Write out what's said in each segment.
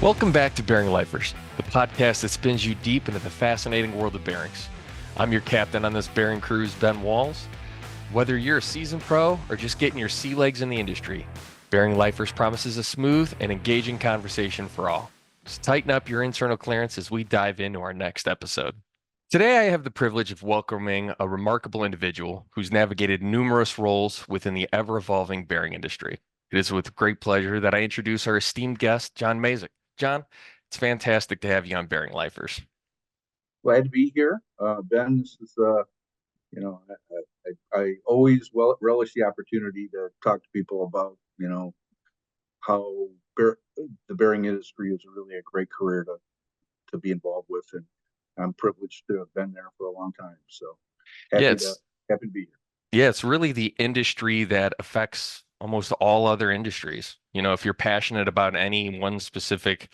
Welcome back to Bearing Lifers, the podcast that spins you deep into the fascinating world of bearings. I'm your captain on this bearing cruise, Ben Walls. Whether you're a seasoned pro or just getting your sea legs in the industry, Bearing Lifers promises a smooth and engaging conversation for all. So tighten up your internal clearance as we dive into our next episode. Today, I have the privilege of welcoming a remarkable individual who's navigated numerous roles within the ever-evolving bearing industry. It is with great pleasure that I introduce our esteemed guest, John Masek. John, it's fantastic to have you on Bearing Lifers. Glad to be here. Ben, this is, I always relish the opportunity to talk to people about, how the bearing industry is really a great career to be involved with. And I'm privileged to have been there for a long time. So Yeah, happy to, it's happy to be here. yeah, it's really the industry that affects almost all other industries. If you're passionate about any one specific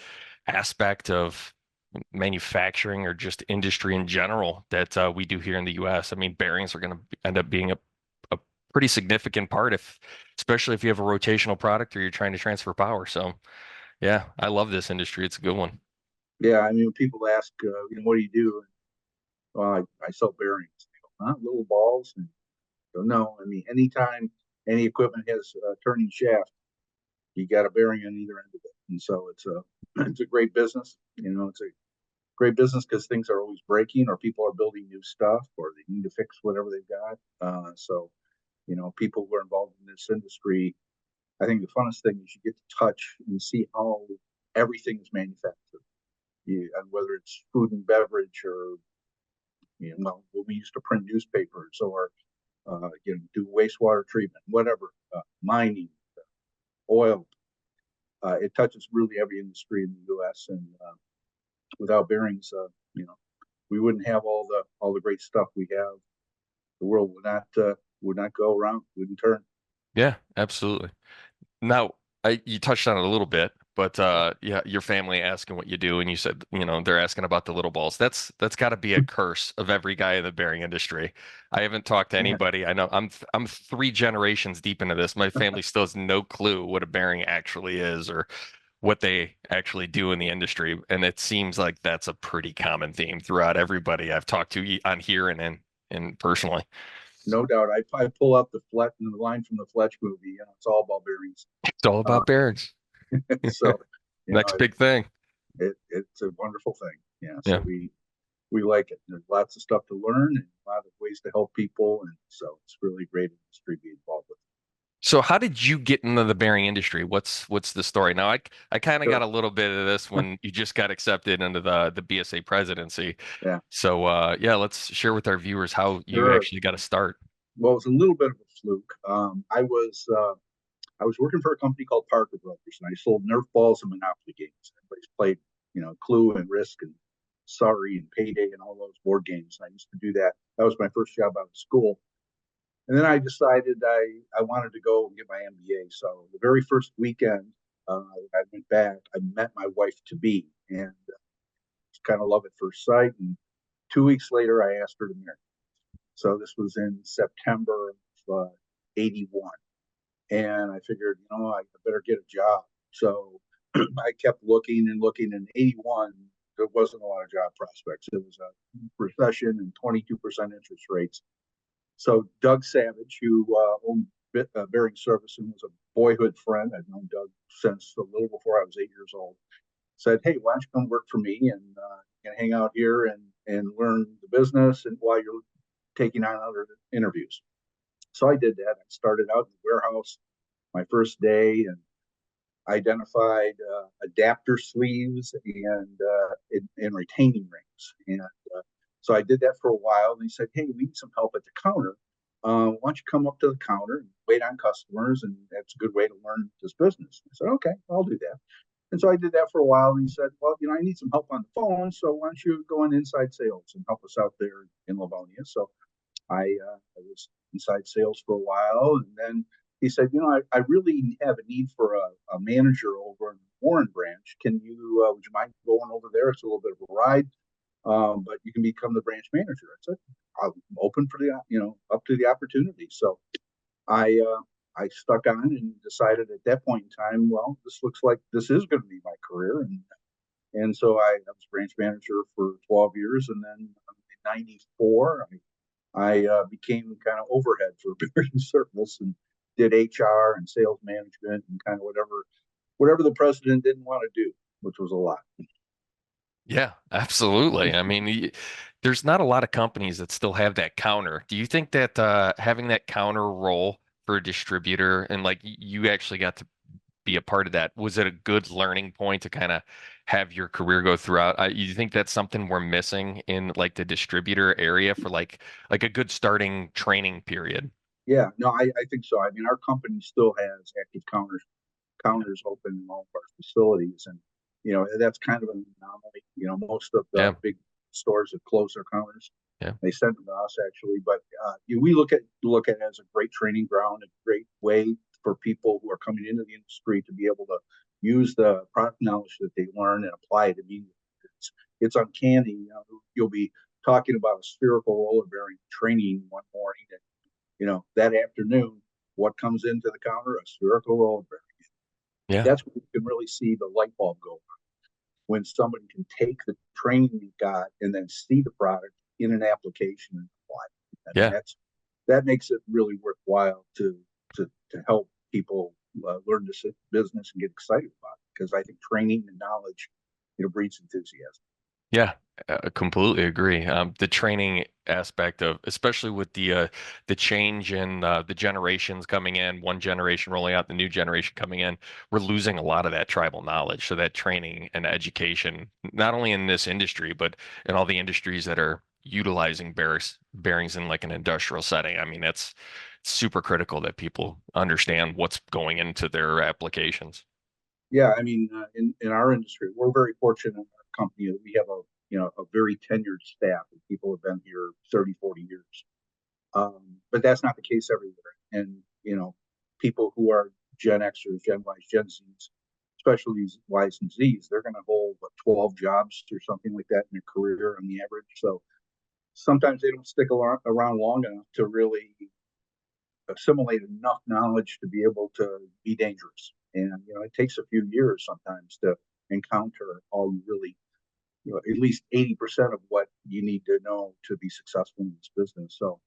aspect of manufacturing or just industry in general that we do here in the US, I mean, bearings are going to end up being a pretty significant part especially if you have a rotational product or you're trying to transfer power. So yeah, I love this industry. It's a good one. Yeah, I mean, when people ask, what do you do? Well, I sell bearings. They go, huh? Little balls? And I go, no, I mean, anytime any equipment has a turning shaft, you got a bearing on either end of it. And so it's a great business. It's a great business because things are always breaking or people are building new stuff or they need to fix whatever they've got. People who are involved in this industry, I think the funnest thing is you get to touch and see how everything is manufactured. And whether it's food and beverage or, when we used to print newspapers or, do wastewater treatment, whatever, mining, oil, it touches really every industry in the U.S. And without bearings, we wouldn't have all the great stuff we have. The world would not go around, wouldn't turn. Yeah, absolutely. Now, you touched on it a little bit, but yeah, your family asking what you do, and you said, they're asking about the little balls. That's got to be a curse of every guy in the bearing industry. I haven't talked to Yeah, anybody. I know I'm three generations deep into this. My family still has no clue what a bearing actually is or what they actually do in the industry, and it seems like that's a pretty common theme throughout everybody I've talked to on here and personally. no doubt. I pull up the line from the Fletch movie. It's all about bearings. It's all Uh, about bearings. so Next big thing. it's a wonderful thing. Yeah. Yeah. So we like it. There's lots of stuff to learn and a lot of ways to help people, and so it's really great industry to be involved with. So how did you get into the bearing industry? What's the story? Now I kind of got Sure. a little bit of this when you just got accepted into the BSA presidency. Yeah. So yeah, let's share with our viewers how you Sure. actually got to start. Well, it was a little bit of a fluke. I was working for a company called Parker Brothers, and I sold Nerf balls and Monopoly games. Everybody's played, Clue and Risk and Sorry and Payday and all those board games. I used to do that. That was my first job out of school. And then I decided I wanted to go and get my MBA. So the very first weekend I went back, I met my wife to be, and kind of love at first sight. And 2 weeks later, I asked her to marry. So this was in September of '81. And I figured, I better get a job. So I kept looking and looking. In '81, there wasn't a lot of job prospects. It was a recession and 22% interest rates. So Doug Savage, who owned Bearing Service and was a boyhood friend, I'd known Doug since a little before I was 8 years old, said, "Hey, why don't you come work for me and you can hang out here and learn the business and while you're taking on other interviews." So I did that. I started out in the warehouse my first day and identified adapter sleeves and retaining rings. And so I did that for a while. And he said, "Hey, we need some help at the counter. Why don't you come up to the counter and wait on customers? And that's a good way to learn this business." I said, "Okay, I'll do that." And so I did that for a while. And he said, "Well, I need some help on the phone. So why don't you go in inside sales and help us out there in Livonia?" So I was inside sales for a while, and then he said, I really have a need for a manager over in the Warren branch. Would you mind going over there? It's a little bit of a ride, but you can become the branch manager." I said, "I'm open for up to the opportunity." So I stuck on and decided at that point in time, well, this looks like this is going to be my career, and And so I was branch manager for 12 years. And then in 94, I became kind of overhead for bearing service and did HR and sales management and kind of whatever the president didn't want to do, which was a lot. Yeah, absolutely. I mean, there's not a lot of companies that still have that counter. Do you think that having that counter role for a distributor and like you actually got to be a part of that, was it a good learning point to kind of have your career go throughout? You think that's something we're missing in like the distributor area for like a good starting training period? Yeah, no, I think so. I mean, our company still has active counters open in all of our facilities, and that's kind of an anomaly. Most of the Yeah, big stores have closed their counters. yeah, They send them to us actually, but we look at it as a great training ground, a great way for people who are coming into the industry to be able to use the product knowledge that they learn and apply it immediately. It's uncanny. You'll be talking about a spherical roller bearing training one morning, and that afternoon, what comes into the counter? A spherical roller bearing. yeah, That's when you can really see the light bulb go on, when somebody can take the training you got and then see the product in an application and apply it. I mean, yeah. that makes it really worthwhile to help people learn this business and get excited about it, because I think training and knowledge, breeds enthusiasm. Yeah, I completely agree. The training aspect of, especially with the change in the generations coming in, one generation rolling out, the new generation coming in, we're losing a lot of that tribal knowledge. So that training and education, not only in this industry, but in all the industries that are utilizing bearings in like an industrial setting. I mean, that's super critical that people understand what's going into their applications. Yeah, I mean, in our industry, we're very fortunate in our company that we have a very tenured staff, and people have been here 30, 40 years. But that's not the case everywhere. And, people who are Gen Xers, Gen Ys, Gen Zs, especially these Ys and Zs, they're going to hold, what, 12 jobs or something like that in their career on the average. So sometimes they don't stick around long enough to really assimilate enough knowledge to be able to be dangerous. And, it takes a few years sometimes to encounter all you really, at least 80% of what you need to know to be successful in this business. So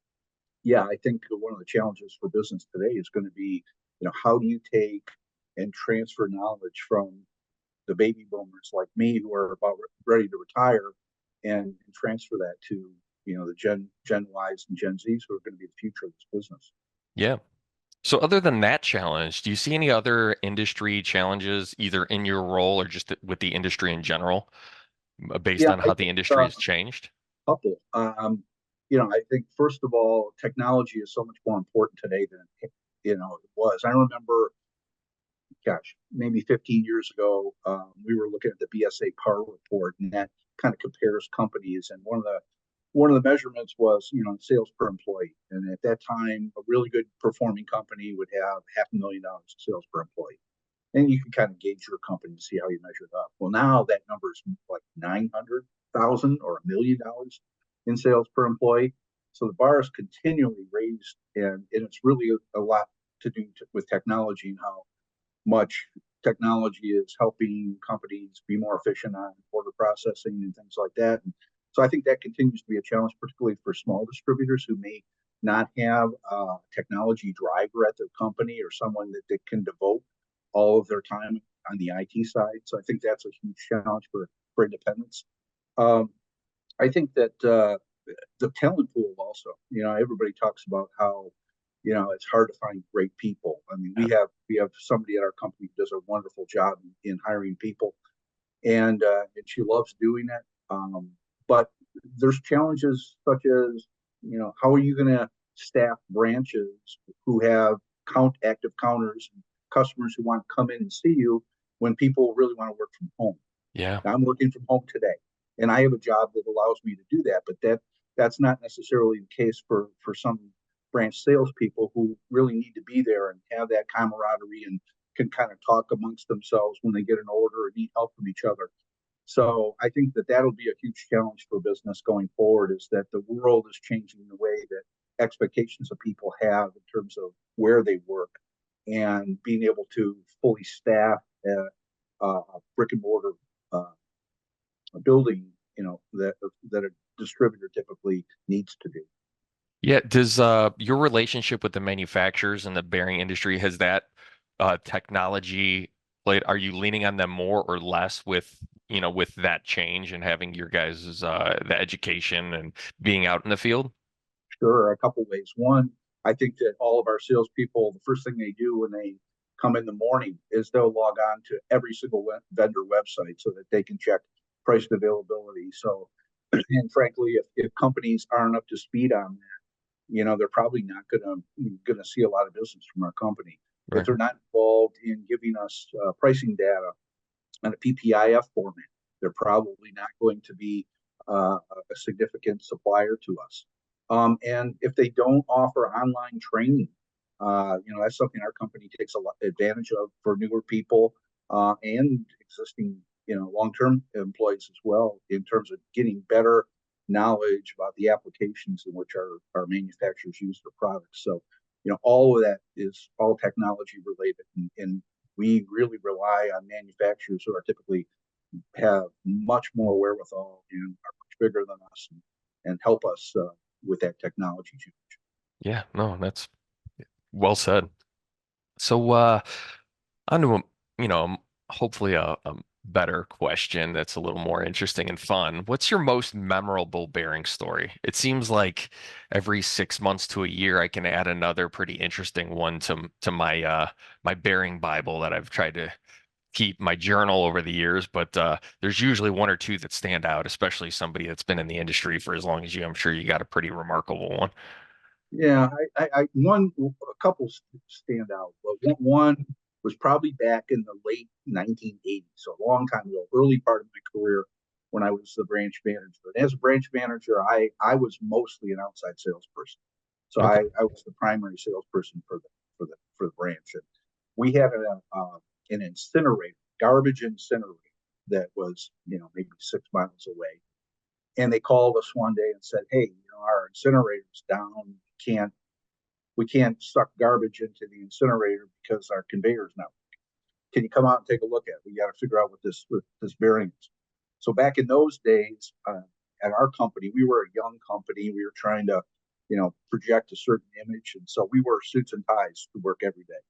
yeah, I think one of the challenges for business today is going to be, how do you take and transfer knowledge from the baby boomers like me who are about ready to retire, and transfer that to, the Gen Ys and Gen Zs who are going to be the future of this business. Yeah. So other than that challenge, do you see any other industry challenges either in your role or just with the industry in general, based Yeah, on I how the think industry has changed? couple. I think first of all, technology is so much more important today than it was. I remember, gosh, maybe 15 years ago, we were looking at the BSA Power Report, and that kind of compares companies. And one of the measurements was, sales per employee. And at that time, a really good performing company would have $500,000 of sales per employee. And you can kind of gauge your company to see how you measure it up. Well, now that number is like 900,000 or $1 million in sales per employee. So the bar is continually raised, and it's really a lot to do with technology and how much technology is helping companies be more efficient on order processing and things like that. And so I think that continues to be a challenge, particularly for small distributors who may not have a technology driver at their company or someone that they can devote all of their time on the IT side. So I think that's a huge challenge for independents. Um, I think that the talent pool also, everybody talks about how, it's hard to find great people. I mean, Yeah. we have somebody at our company who does a wonderful job in hiring people, and she loves doing it. But there's challenges such as, how are you going to staff branches who have active counters and customers who want to come in and see you when people really want to work from home? Yeah. I'm working from home today, and I have a job that allows me to do that. But that's not necessarily the case for some branch salespeople who really need to be there and have that camaraderie and can kind of talk amongst themselves when they get an order or need help from each other. So I think that that'll be a huge challenge for business going forward. Is that the world is changing the way that expectations of people have in terms of where they work, and being able to fully staff a brick and mortar uh, building, that a distributor typically needs to do. Yeah, does your relationship with the manufacturers and the bearing industry, has that technology played, are you leaning on them more or less with, with that change and having your guys' the education and being out in the field? Sure, a couple ways. One, I think that all of our salespeople, the first thing they do when they come in the morning is they'll log on to every single vendor website so that they can check price and availability. So, and frankly, if companies aren't up to speed on that, they're probably not gonna see a lot of business from our company. If Right. they're not involved in giving us pricing data in a PPIF format, they're probably not going to be a significant supplier to us. And if they don't offer online training, that's something our company takes a lot advantage of for newer people and existing, long-term employees as well, in terms of getting better knowledge about the applications in which our manufacturers use their products. So, all of that is all technology related, and we really rely on manufacturers who are typically have much more wherewithal and are much bigger than us, and help us with that technology change. Yeah, no, that's well said. So, on to hopefully a better question that's a little more interesting and fun. What's your most memorable bearing story? It seems like every 6 months to a year, I can add another pretty interesting one to my my bearing Bible that I've tried to keep my journal over the years. But there's usually one or two that stand out, especially somebody that's been in the industry for as long as you. I'm sure you got a pretty remarkable one. Yeah, a couple stand out, but one was probably back in the late 1980s, so a long time ago, early part of my career when I was the branch manager. And as a branch manager, I was mostly an outside salesperson, so Okay. I was the primary salesperson for the branch. And we had an incinerator, garbage incinerator that was maybe 6 miles away, and they called us one day and said, "Hey, our incinerator's down. Can't we can't suck garbage into the incinerator because our conveyor's not. Can you come out and take a look at it? We got to figure out what this bearing is." So back in those days, at our company, we were a young company. We were trying to, project a certain image, and so we wore suits and ties to work every day.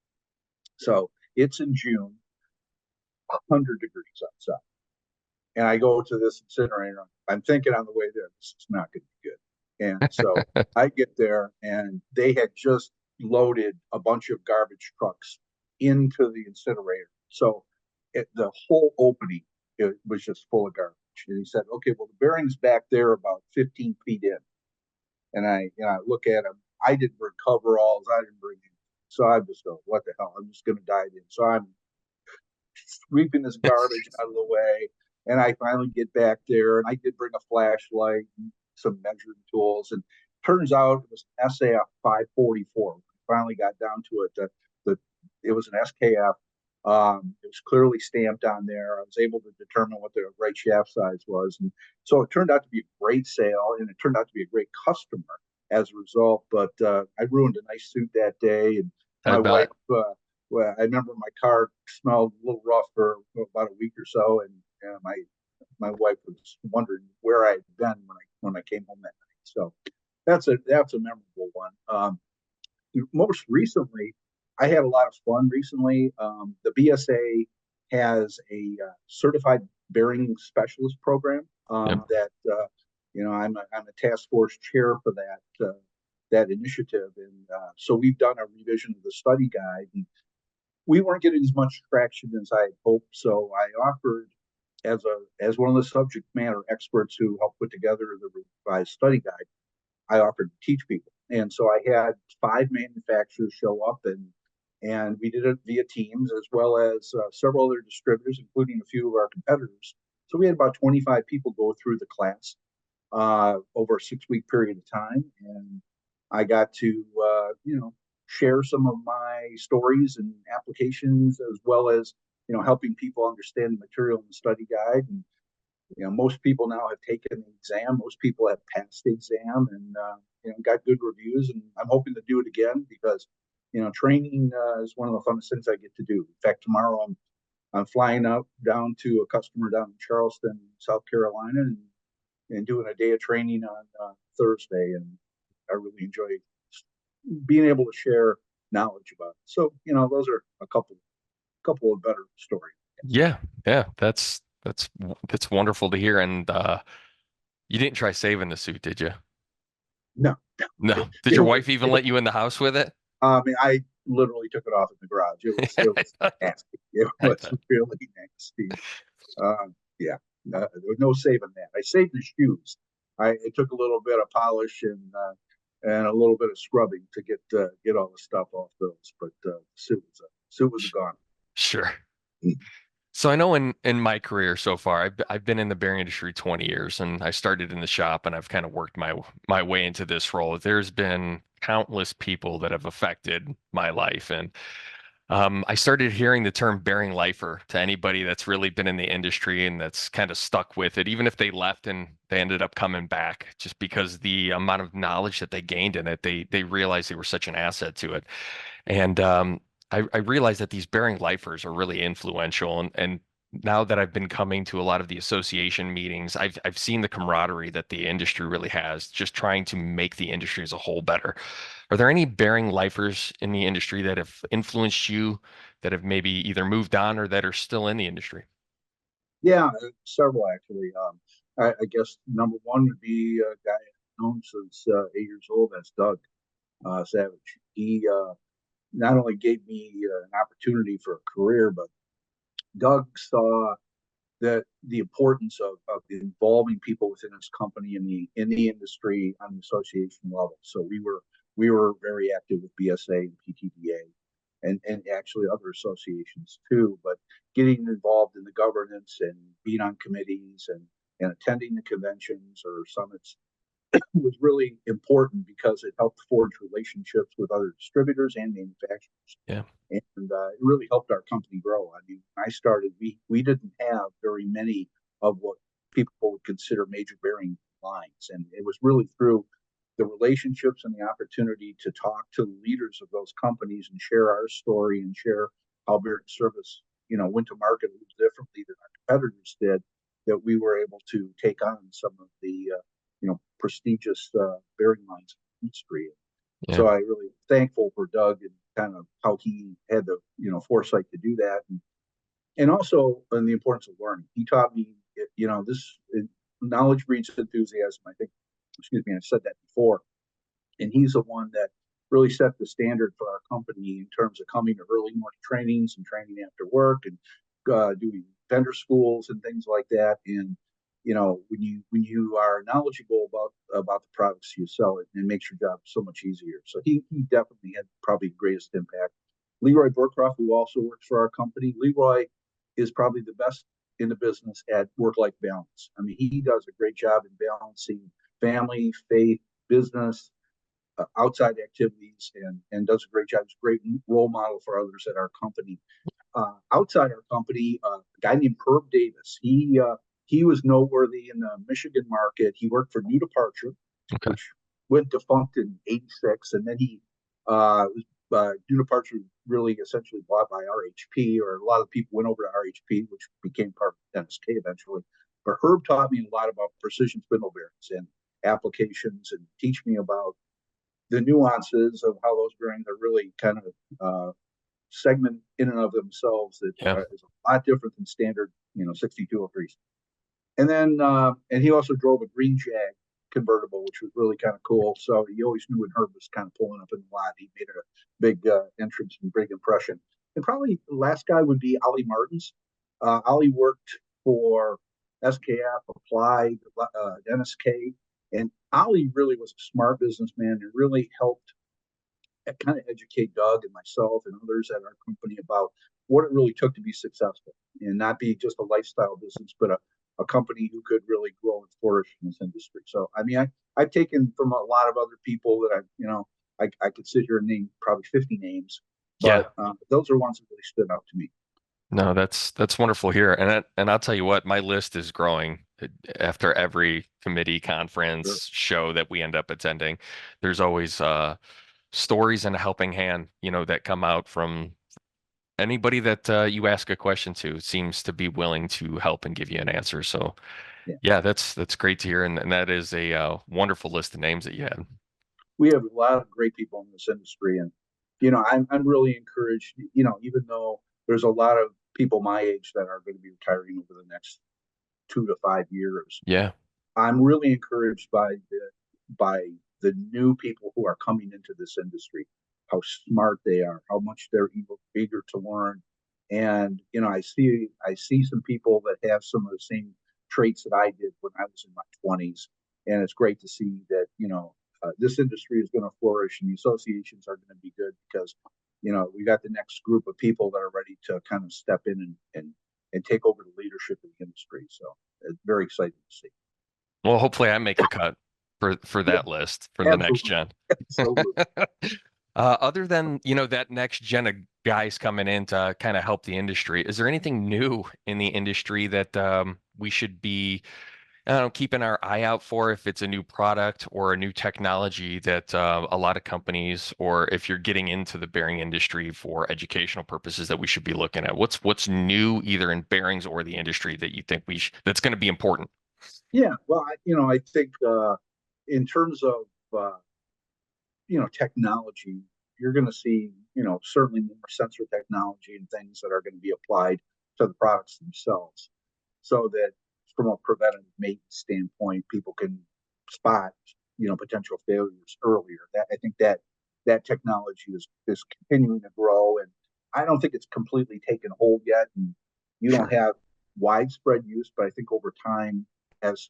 So it's in June, 100 degrees outside, and I go to this incinerator. I'm thinking on the way there, this is not going to be good. And so I get there, and they had just loaded a bunch of garbage trucks into the incinerator. So the whole opening, it was just full of garbage. And he said, "Okay, well, the bearing's back there about 15 feet in." And I look at him. I didn't bring coveralls. I didn't bring anything. So I just go, "What the hell? I'm just going to dive in." So I'm sweeping this garbage out of the way. And I finally get back there, and I did bring a flashlight and some measuring tools. And turns out it was an SAF 544. I finally got down to it. It was an SKF. It was clearly stamped on there. I was able to determine what the right shaft size was. And so it turned out to be a great sale, and it turned out to be a great customer as a result. But I ruined a nice suit that day. And I my wife, bet. well, I remember my car smelled a little rough for about a week or so, and my wife was wondering where I had been when I came home that night. So that's a memorable one. Most recently, I had a lot of fun recently. The BSA has a certified bearing specialist program Yep. that I'm a task force chair for that initiative, and so we've done a revision of the study guide, and we weren't getting as much traction as I had hoped. So I offered, as one of the subject matter experts who helped put together the revised study guide, I offered to teach people. And so I had 5 manufacturers show up, and we did it via Teams, as well as several other distributors, including a few of our competitors. So we had about 25 people go through the class over a 6-week period of time, and I got to share some of my stories and applications, as well as helping people understand the material in the study guide. And most people now have taken the exam. Most people have passed the exam, and got good reviews. And I'm hoping to do it again because training is one of the funnest things I get to do. In fact, tomorrow I'm flying out down to a customer down in Charleston, South Carolina, and doing a day of training on Thursday. And I really enjoy being able to share knowledge about it. So, those are a couple of better stories. Yeah, yeah, that's wonderful to hear. And you didn't try saving the suit, did you? No, No. Did it your was, wife even let you in the house with it? I mean, I literally took it off in the garage. It was nasty. It I was bet. really nasty. Yeah, there was no saving that. I saved the shoes. It took a little bit of polish and a little bit of scrubbing to get all the stuff off those, but suit was gone. Sure. So I know in my career so far, I've been in the bearing industry 20 years, and I started in the shop, and I've kind of worked my way into this role. There's been countless people that have affected my life, and I started hearing the term bearing lifer to anybody that's really been in the industry and that's kind of stuck with it, even if they left and they ended up coming back, just because the amount of knowledge that they gained in it, they realized they were such an asset to it. And I realized that these bearing lifers are really influential. And now that I've been coming to a lot of the association meetings, I've seen the camaraderie that the industry really has, just trying to make the industry as a whole better. Are there any bearing lifers in the industry that have influenced you, that have maybe either moved on or that are still in the industry? Yeah, several actually. I guess number one would be a guy I've known since 8 years old. That's Doug Savage. He not only gave me an opportunity for a career, but Doug saw that the importance of involving people within his company in the industry on the association level. So we were very active with BSA and PTDA and actually other associations too. But getting involved in the governance and being on committees and attending the conventions or summits was really important because it helped forge relationships with other distributors and manufacturers. Yeah. And it really helped our company grow. I mean, when I started, we didn't have very many of what people would consider major bearing lines. And it was really through the relationships and the opportunity to talk to the leaders of those companies and share our story and share how bearing service, went to market a little differently than our competitors did, that we were able to take on some of the prestigious bearing lines in the industry. Yeah. So I really thankful for Doug and kind of how he had the foresight to do that, and also in the importance of learning. He taught me, this knowledge breeds enthusiasm. I think, excuse me, I said that before, and he's the one that really set the standard for our company in terms of coming to early morning trainings and training after work and doing vendor schools and things like that. And when you are knowledgeable about the products you sell, it makes your job so much easier. So he definitely had probably the greatest impact. Leroy Burkroff, who also works for our company, Leroy is probably the best in the business at work-life balance. I mean, he does a great job in balancing family, faith, business, outside activities, and does a great job. He's a great role model for others at our company. Outside our company, a guy named Herb Davis. He was noteworthy in the Michigan market. He worked for New Departure, Okay. which went defunct in '86, and then New Departure really essentially bought by RHP, or a lot of people went over to RHP, which became part of NSK eventually. But Herb taught me a lot about precision spindle bearings and applications, and teach me about the nuances of how those bearings are really kind of segment in and of themselves that Yeah. is a lot different than standard, 6203s. And then, and he also drove a Green Jag convertible, which was really kind of cool. So you always knew when Herb was kind of pulling up in the lot, he made a big entrance and big impression. And probably the last guy would be Ollie Martins. Ollie worked for SKF, Applied, NSK, and Ollie really was a smart businessman and really helped kind of educate Doug and myself and others at our company about what it really took to be successful and not be just a lifestyle business, but a company who could really grow and flourish in this industry. So, I mean, I've taken from a lot of other people that I could sit here and name probably 50 names, Yeah. but those are ones that really stood out to me. No, that's wonderful here. And I'll tell you what, my list is growing after every committee Sure. conference show that we end up attending. There's always stories and a helping hand, that come out from Anybody that you ask a question to seems to be willing to help and give you an answer. So Yeah. yeah, that's great to hear, and that is a wonderful list of names that you had. We have a lot of great people in this industry, and I'm really encouraged. Even though there's a lot of people my age that are going to be retiring over the next 2 to 5 years, Yeah, I'm really encouraged by the new people who are coming into this industry, how smart they are, how much they're eager to learn. And I see some people that have some of the same traits that I did when I was in my 20s, and it's great to see that this industry is going to flourish and the associations are going to be good because we got the next group of people that are ready to kind of step in and take over the leadership of the industry. So it's very exciting to see. well, hopefully I make the cut for Yeah, that list for the next absolutely. gen. Absolutely. Other than, that next gen of guys coming in to kind of help the industry, is there anything new in the industry that we should be, I don't know, keeping our eye out for if it's a new product or a new technology that a lot of companies, or if you're getting into the bearing industry for educational purposes, that we should be looking at? What's new either in bearings or the industry that you think that's going to be important? Yeah. Well, I think in terms of technology, you're going to see certainly more sensor technology and things that are going to be applied to the products themselves, so that from a preventative maintenance standpoint, people can spot potential failures earlier. That I think that technology is continuing to grow, and I don't think it's completely taken hold yet, and you don't Sure. have widespread use, but I think over time,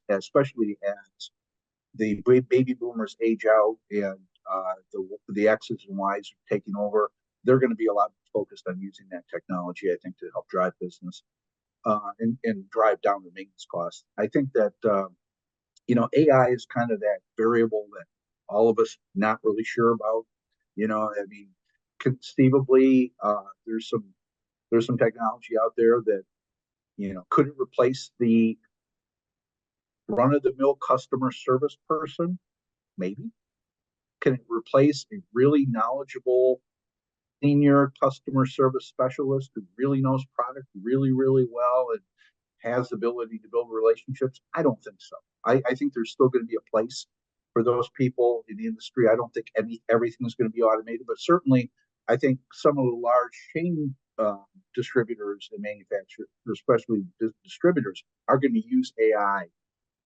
especially as the baby boomers age out and the X's and Y's are taking over, they're going to be a lot focused on using that technology, I think, to help drive business and drive down the maintenance costs. I think that AI is kind of that variable that all of us not really sure about. I mean, conceivably, there's some technology out there that could it replace the run of the mill customer service person? Maybe. Can it replace a really knowledgeable senior customer service specialist who really knows product really, really well and has the ability to build relationships? I don't think so. I think there's still going to be a place for those people in the industry. I don't think everything is going to be automated, but certainly I think some of the large chain distributors and manufacturers, especially distributors, are going to use AI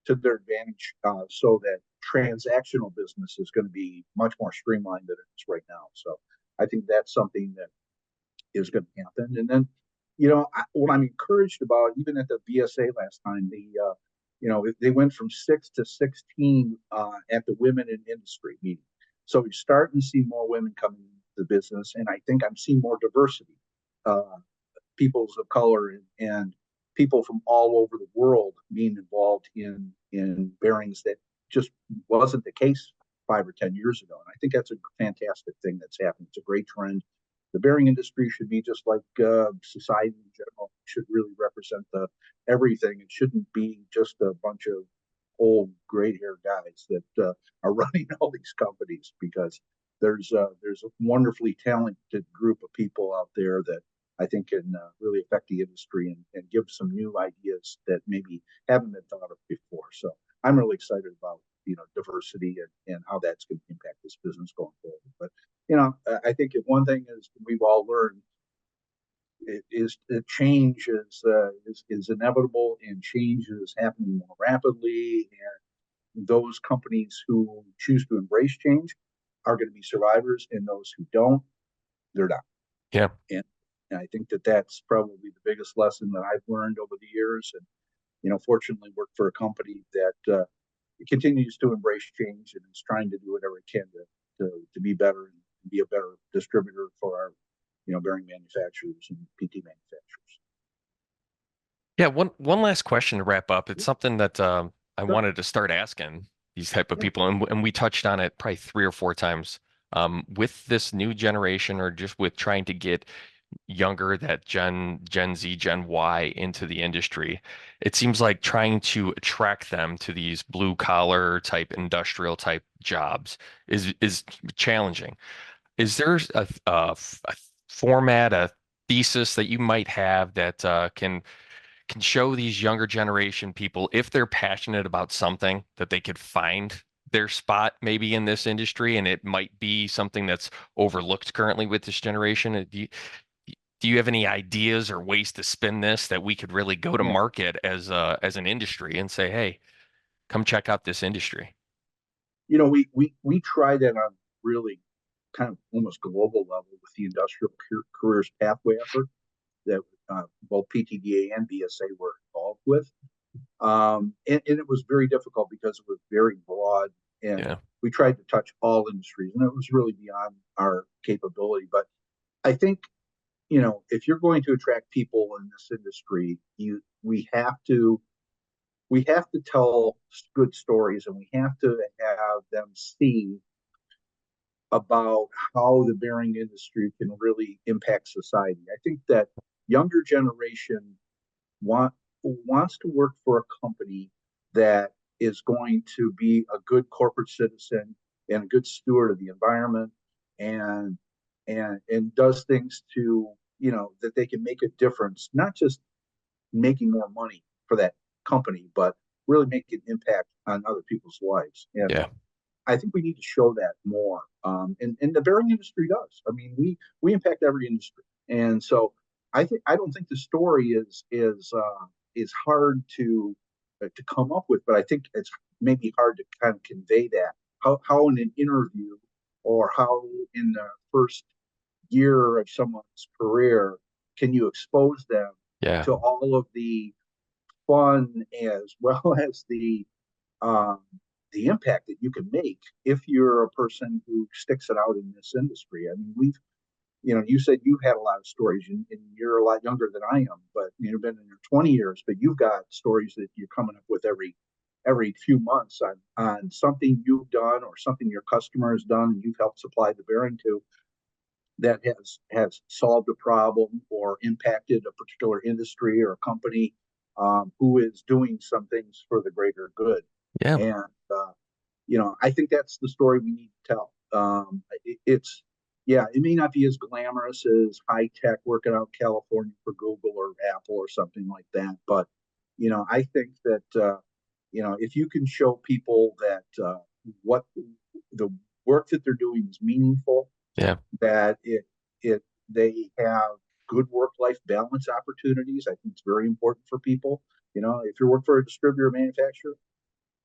to their advantage, so that transactional business is going to be much more streamlined than it is right now. So I think that's something that is going to happen. And then, what I'm encouraged about, even at the BSA last time, they went from 6 to 16 at the Women in Industry meeting. So we're starting to see more women coming into the business, and I think I'm seeing more diversity. Uh, Peoples of color and people from all over the world being involved in bearings that just wasn't the case 5 or 10 years ago. And I think that's a fantastic thing that's happening. It's a great trend. The bearing industry should be just like society in general. It should really represent the everything. It shouldn't be just a bunch of old gray hair guys that are running all these companies, because there's a wonderfully talented group of people out there that I think can really affect the industry and give some new ideas that maybe haven't been thought of before. So I'm really excited about diversity and how that's going to impact this business going forward. But I think if one thing is we've all learned is that change is inevitable, and change is happening more rapidly. And those companies who choose to embrace change are going to be survivors, and those who don't, they're not. Yeah. And, and I think that that's probably the biggest lesson that I've learned over the years. And fortunately, work for a company that continues to embrace change and is trying to do whatever it can to be better and be a better distributor for our bearing manufacturers and PT manufacturers. Yeah, one last question to wrap up. It's Yeah, something that I sure. wanted to start asking these type of Yeah. people, and we touched on it probably 3 or 4 times. With this new generation, or just with trying to get younger, that Gen Z, Gen Y into the industry, it seems like trying to attract them to these blue collar type industrial type jobs is challenging. Is there a format, thesis that you might have that can show these younger generation people if they're passionate about something that they could find their spot maybe in this industry, and it might be something that's overlooked currently with this generation. Do you have any ideas or ways to spin this that we could really go to Yeah. market as an industry and say, hey, come check out this industry? We try that on really kind of almost global level with the industrial careers pathway effort that both PTDA and BSA were involved with. And it was very difficult because it was very broad, and Yeah, we tried to touch all industries, and it was really beyond our capability. But I think, if you're going to attract people in this industry, we have to tell good stories, and we have to have them see about how the bearing industry can really impact society. I think that younger generation want wants to work for a company that is going to be a good corporate citizen and a good steward of the environment, and and does things to, that they can make a difference, not just making more money for that company, but really make an impact on other people's lives. And yeah, I think we need to show that more. And the bearing industry does. I mean, we impact every industry, and so I don't think the story is hard to come up with, but I think it's maybe hard to kind of convey that, how in an interview, or how in the first year of someone's career can you expose them yeah, to all of the fun as well as um, the impact that you can make if you're a person who sticks it out in this industry. I mean, you said you had a lot of stories, and you're a lot younger than I am, but you've been in your 20 years, but you've got stories that you're coming up with every few months on something you've done or something your customer has done and you've helped supply the bearing to, that has solved a problem or impacted a particular industry or a company, who is doing some things for the greater good. yeah, And I think that's the story we need to tell. It's Yeah, it may not be as glamorous as high tech working out in California for Google or Apple or something like that, but I think that if you can show people that what the work that they're doing is meaningful, yeah, that it they have good work life balance opportunities. I think it's very important for people. If you work for a distributor or manufacturer,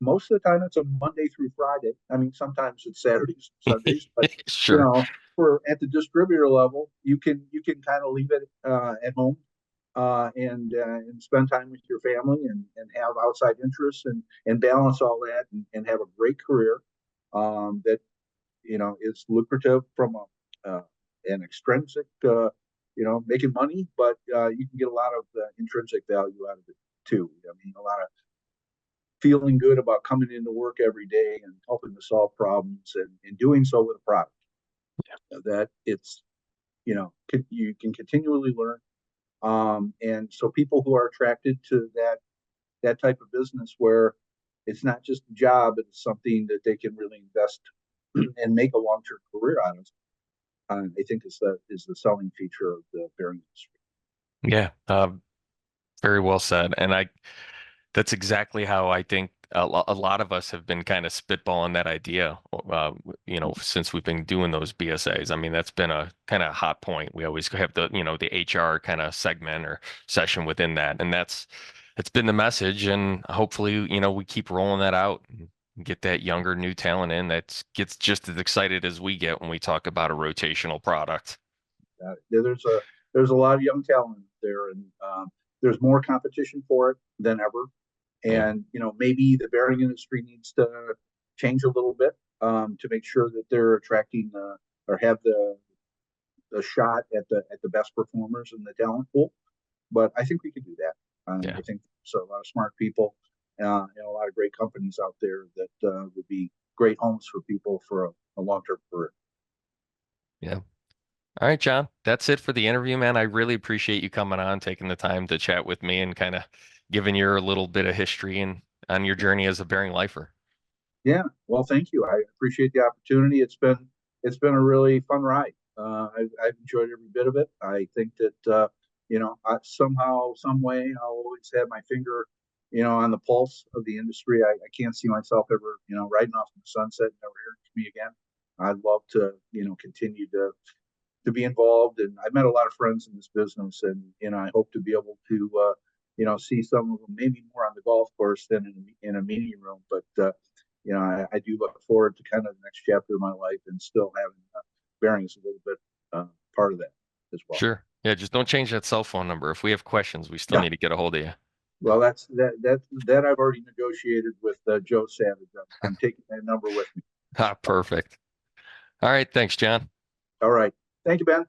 most of the time it's a Monday through Friday. I mean, sometimes it's Saturdays, Sundays, but you sure, know, for at the distributor level, you can kind of leave it at home, and spend time with your family, and have outside interests, and balance all that, and have a great career, that is lucrative from an extrinsic, making money, but you can get a lot of intrinsic value out of it too. I mean, a lot of feeling good about coming into work every day and helping to solve problems, and doing so with a product that it's you can continually learn, and so people who are attracted to that type of business where it's not just a job, it's something that they can really invest and make a long-term career out of. I think is the selling feature of the bearing industry. yeah. Very well said. And that's exactly how I think a lot of us have been kind of spitballing that idea, since we've been doing those BSAs. I mean, that's been a kind of hot point. We always have the HR kind of segment or session within that. And it's been the message. And hopefully, we keep rolling that out and get that younger new talent in that gets just as excited as we get when we talk about a rotational product. There's a lot of young talent there, and there's more competition for it than ever. Yeah. And maybe the bearing industry needs to change a little bit, to make sure that they're attracting, or have the shot at the best performers in the talent pool. But I think we can do that. Yeah. I think so. A lot of smart people, and a lot of great companies out there that would be great homes for people for a long-term career. Yeah. All right, John, that's it for the interview, man. I really appreciate you coming on, taking the time to chat with me and kind of giving your little bit of history and on your journey as a bearing lifer. Yeah. Well, thank you. I appreciate the opportunity. It's been a really fun ride. I've enjoyed every bit of it. I think that somehow, some way, I'll always have my finger, on the pulse of the industry. I can't see myself ever, riding off in the sunset and never hearing from me again. I'd love to, continue to be involved. And I've met a lot of friends in this business, and I hope to be able to, see some of them maybe more on the golf course than in a meeting room. But I do look forward to kind of the next chapter of my life and still having Bearings a little bit part of that as well. Sure. Yeah, just don't change that cell phone number. If we have questions, we still Yeah. need to get a hold of you. Well, that I've already negotiated with Joe Savage. I'm taking that number with me. Perfect. All right. Thanks, John. All right. Thank you, Ben.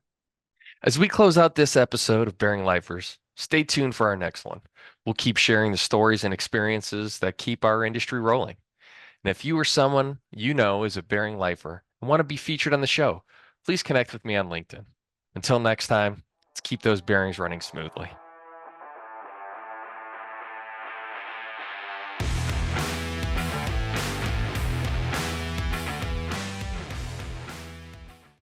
As we close out this episode of Bearing Lifers, stay tuned for our next one. We'll keep sharing the stories and experiences that keep our industry rolling. And if you or someone you know is a Bearing Lifer and want to be featured on the show, please connect with me on LinkedIn. Until next time, let's keep those bearings running smoothly.